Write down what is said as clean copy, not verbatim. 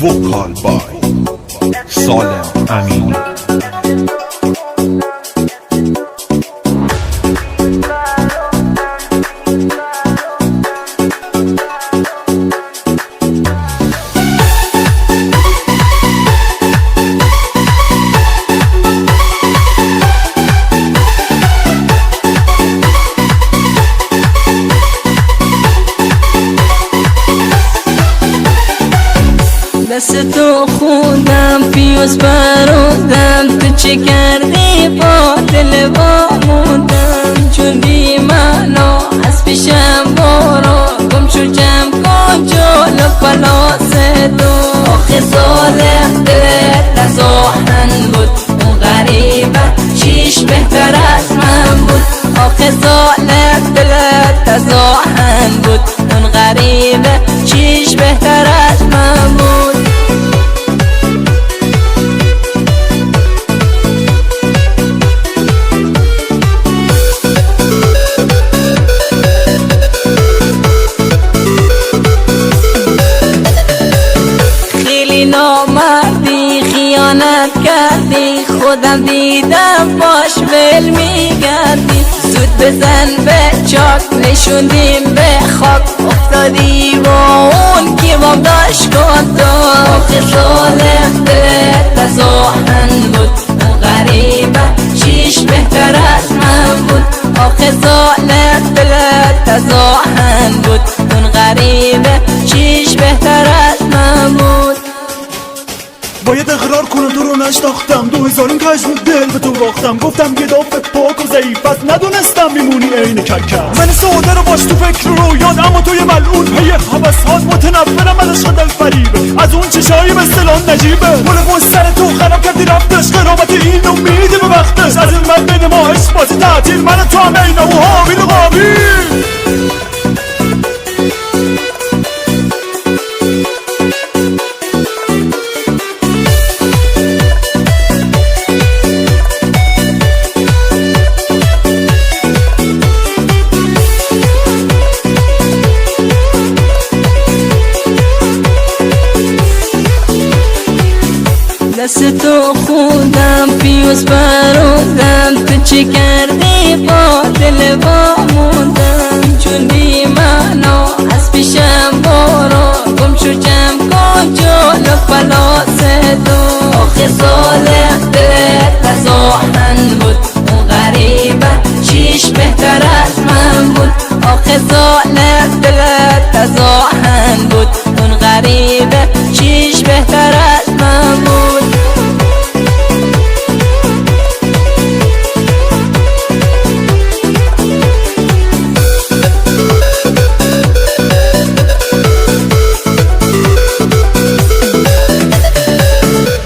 وکال بای سالم امین. دست تو خودم پیوز برودم، تو چه کردی با دل بامودم، چون بی معنا از پیشم برو، گم شو جمع کن جلو پلاس دو. آخه ظالم دلت از آهن بود، اون غریبه چیش بهتر از من بود. آخه ظالم دلت از آهن بود، اون غریبه چیش بهتر از من بود. نامردی خیانت کردی، خودم دیدم باش ول میگردی. زود بزن به چاک نشوندیم به خاک، افتادی با اون که بام داشت کن تو. آخه ظالم دلت از آهن بود، اون غریبه چیش بهتر از من بود. آخه ظالم دلت از آهن بود، اون غریبه چیش بهتر از من بود. باید اقرار کنم تو رو نشناختم، 2000 کشم دل به تو باختم. گفتم یه دافه پاک و ضعیف است، ندونستم میمونی عین ککم. من سوده رو باش تو فکر رو یاد، اما توی ملعون پی حوثات متنفرم از عشق دلفریبه، از اون چشای به اصطلاح نجیبه. مول سر تو خراب کردی رفتش، قرابت این امیده به وقتش. از این من بین ما عشق بازی تعطیل، من تو هم عین و حامیل و قابیل. دست تو خودم پیوز برودم، تو چه کردی با دل بامودم، چون بی معنا از پیشم برو، گم شو جمع کن